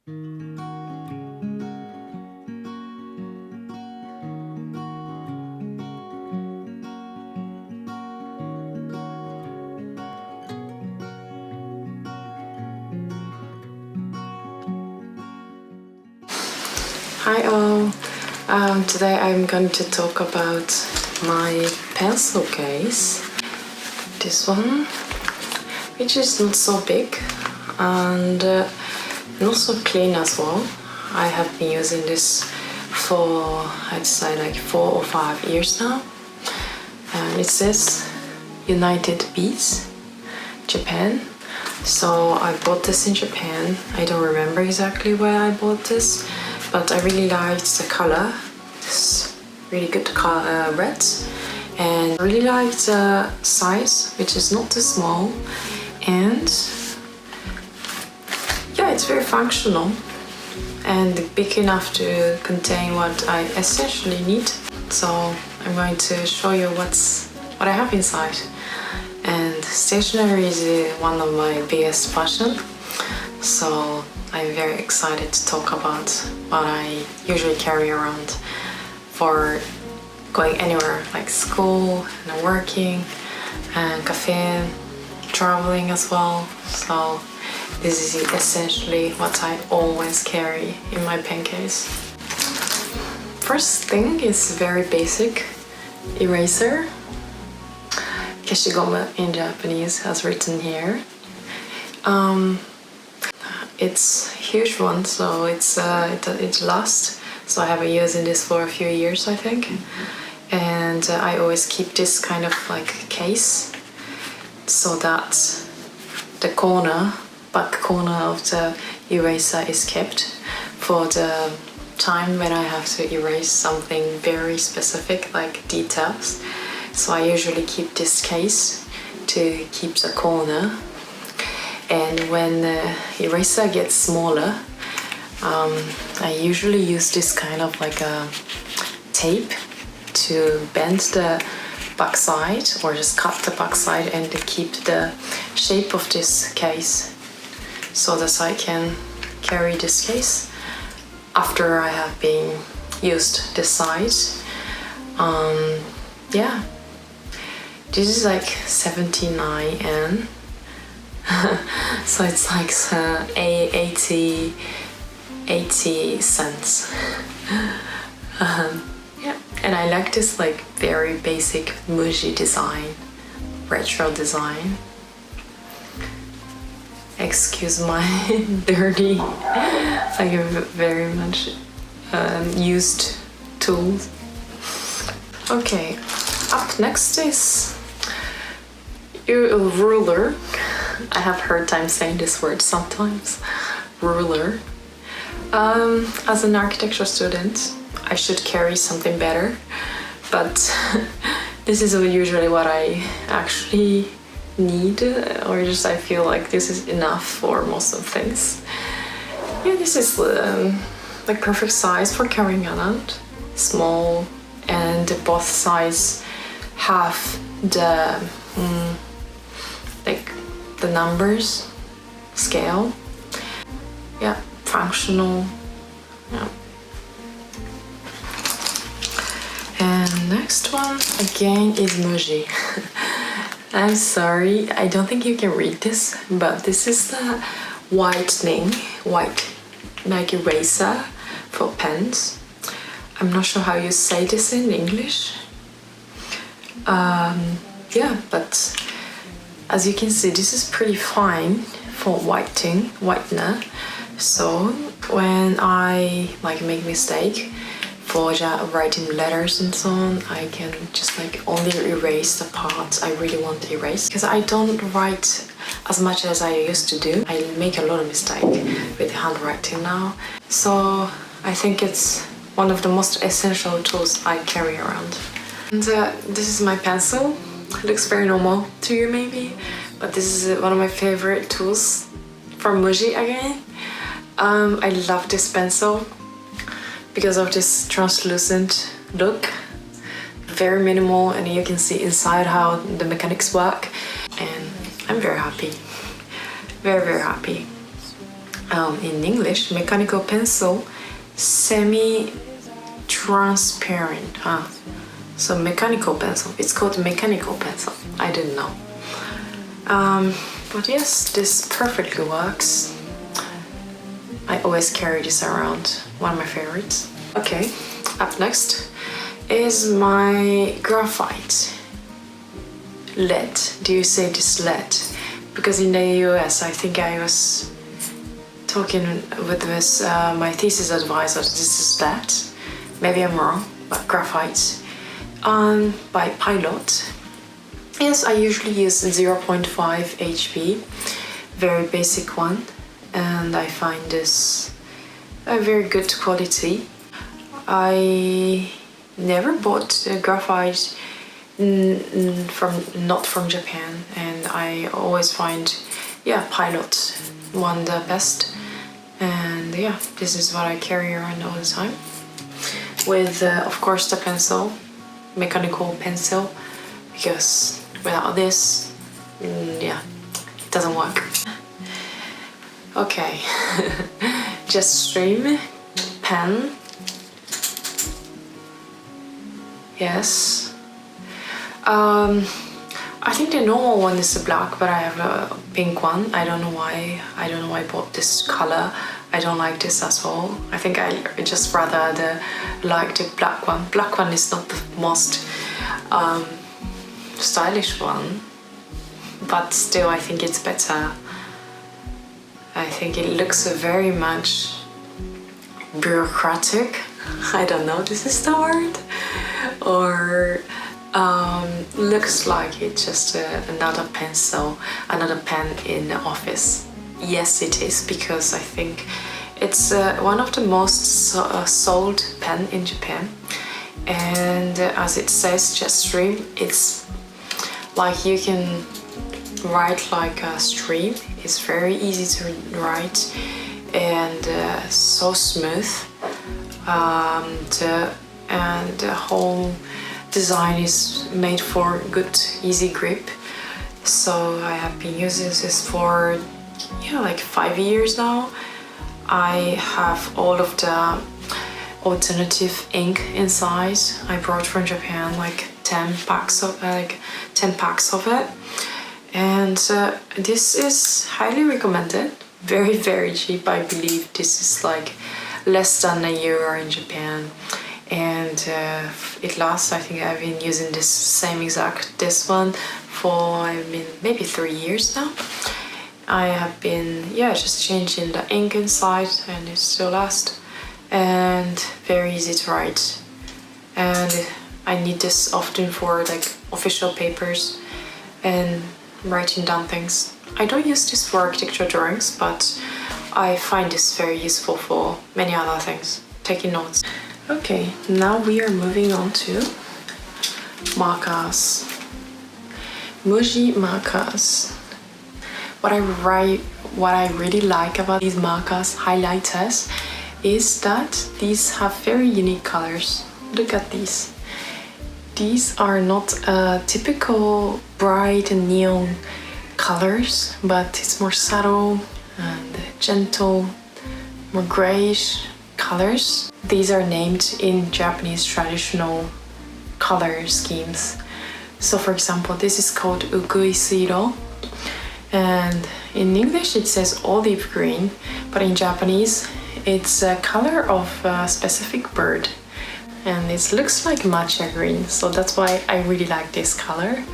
Hi all, today I'm going to talk about my pencil case. This one, which is not so big and not so clean as well. I have been using this for, I'd say, like 4 or 5 years now. And it says United Beats, Japan. So I bought this in Japan. I don't remember exactly where I bought this, but I really liked the color. It's really good color, red. And I really liked the size, which is not too small. And yeah, it's very functional and big enough to contain what I essentially need. So I'm going to show you what I have inside. And stationery is one of my biggest passion. So I'm very excited to talk about what I usually carry around for going anywhere, like school and working and cafe, traveling as well. So this is essentially what I always carry in my pen case. First thing is very basic eraser. Keshigomu in Japanese as written here. It's a huge one, so it lasts. So I have been using this for a few years, I think. And I always keep this kind of like case so that the back corner of the eraser is kept for the time when I have to erase something very specific, like details. So I usually keep this case to keep the corner. And when the eraser gets smaller, I usually use this kind of like a tape to bend the backside or just cut the backside and to keep the shape of this case so that I can carry this case after I have been used this side. Yeah, this is like 79 yen. So it's like 80 cents. Yeah, and I like this like very basic Muji design, retro design. Excuse my dirty, like very much used tools. Okay, up next is a ruler. I have a hard time saying this word sometimes. Ruler. As an architecture student, I should carry something better, but this is usually what I actually need, or just I feel like this is enough for most of things. Yeah, this is like perfect size for carrying around. Small, and both sides have the like the numbers scale. Yeah, functional. Yeah. And next one again is Muji. I'm sorry, I don't think you can read this, but this is the white like eraser for pens. I'm not sure how you say this in English. Yeah, but as you can see, this is pretty fine for whitener. So when I like make mistake for writing letters and so on, I can just like only erase the parts I really want to erase, because I don't write as much as I used to do. I make a lot of mistake with handwriting now. So I think it's one of the most essential tools I carry around. And this is my pencil. It looks very normal to you maybe, but this is one of my favorite tools from Muji again. I love this pencil because of this translucent look. Very minimal, and you can see inside how the mechanics work, and I'm very happy. Very, very happy. in English, mechanical pencil, semi-transparent. So mechanical pencil. It's called mechanical pencil. I didn't know. But yes, this perfectly works. I always carry this around. One of my favorites. Okay, up next is my graphite. Lead. Do you say this lead? Because in the US, I think I was talking with this, my thesis advisor, this is that. Maybe I'm wrong, but graphite. By Pilot. Yes, I usually use 0.5 HB, very basic one, and I find this a very good quality. I never bought graphite not from Japan, and I always find Pilot one the best, and this is what I carry around all the time with of course the pencil, mechanical pencil, because without this it doesn't work. Okay. Jetstream pen. Yes. I think the normal one is the black, but I have a pink one. I don't know why. I bought this color. I don't like this at all. I think I just rather like the black one. Black one is not the most stylish one, but still I think it's better. I think it looks very much bureaucratic. I don't know, this is the word. Or looks like it's just another pencil, another pen in the office. Yes, it is, because I think it's one of the most sold pen in Japan. And as it says, Jetstream, it's like you can write like a stream. It's very easy to write and so smooth. And the whole design is made for good, easy grip. So I have been using this for like 5 years now. I have all of the alternative ink inside. I brought from Japan like 10 packs of it, and this is highly recommended. Very, very cheap. I believe this is like less than €1 in Japan, and it lasts. I think I've been using this this one for maybe 3 years now. I have been just changing the ink inside, and it still lasts, and very easy to write. And I need this often for like official papers and writing down things. I don't use this for architecture drawings, but I find this very useful for many other things, taking notes. Okay, now we are moving on to markers. Muji markers. What I really like about these markers, highlighters, is that these have very unique colors. Look at these. These are not typical bright and neon colors, but it's more subtle and gentle, more grayish colors. These are named in Japanese traditional color schemes. So for example, this is called ukuisuiro, and in English it says olive green, but in Japanese it's a color of a specific bird, and it looks like matcha green, so that's why I really like this color.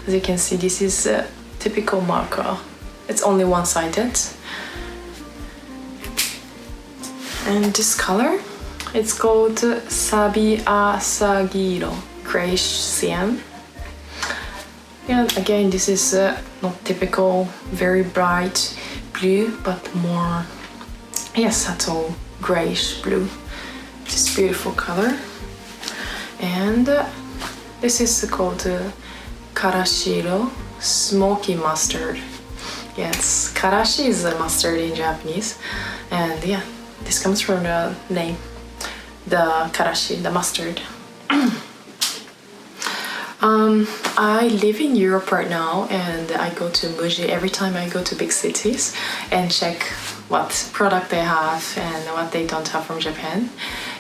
As you can see, this is a typical marker. It's only one-sided. And this color, it's called Sabi Asagiro, grayish cyan. Yeah, again, this is not typical, very bright blue, but more subtle grayish blue. This beautiful color. And this is called karashiro, smoky mustard. Yes, karashi is a mustard in Japanese, and this comes from the name, the karashi, the mustard. I live in Europe right now, and I go to Muji every time I go to big cities and check what product they have and what they don't have from Japan.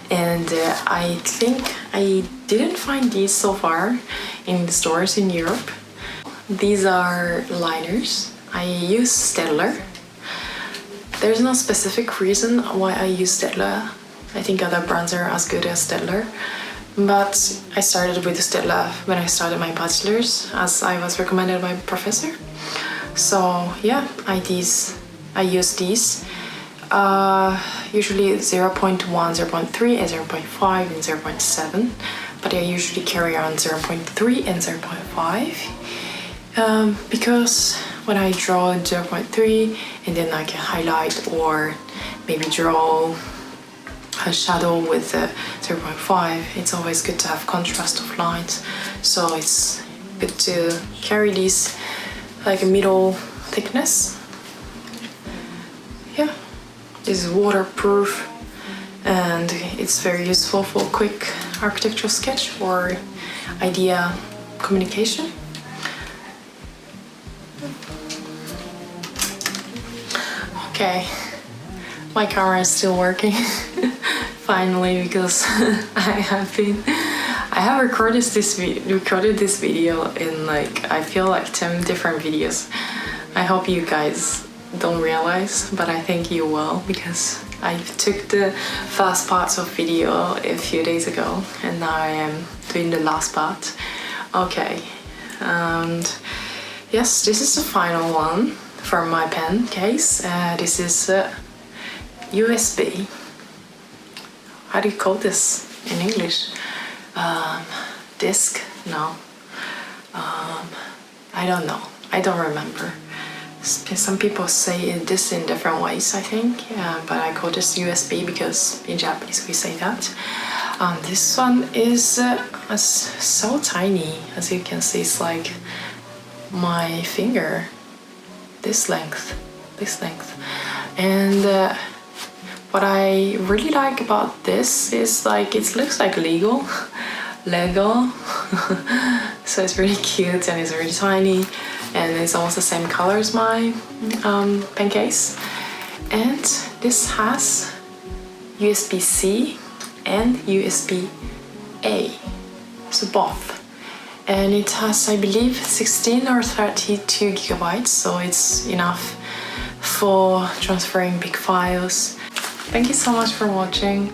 And I think I didn't find these so far in the stores in Europe. These are liners. I use Steadtler. There's no specific reason why I use Steadtler. I think other brands are as good as Steadtler. But I started with Steadtler when I started my bachelor's, as I was recommended by my professor. So yeah, I use these. Usually 0.1, 0.3, and 0.5 and 0.7. But I usually carry around 0.3 and 0.5. Because when I draw 0.3 and then I can highlight or maybe draw a shadow with 0.5, it's always good to have contrast of lines. So it's good to carry these like a middle thickness. Yeah, this is waterproof and it's very useful for quick architectural sketch or idea communication. Okay, my camera is still working finally, because I have recorded this video in like, I feel like 10 different videos. I hope you guys don't realize, but I think you will, because I took the first parts of video a few days ago and now I am doing the last part. Okay, and yes, this is the final one from my pen case. This is USB. How do you call this in English? Disc? No. I don't know. I don't remember. Some people say this in different ways, I think, but I call this USB because in Japanese we say that. This one is so tiny, as you can see. It's like my finger, this length. And what I really like about this is like it looks like Lego. So it's really cute and it's really tiny and it's almost the same color as my pen case. And this has USB-C and USB-A, so both. And it has, I believe, 16 or 32 gigabytes, so it's enough for transferring big files. Thank you so much for watching.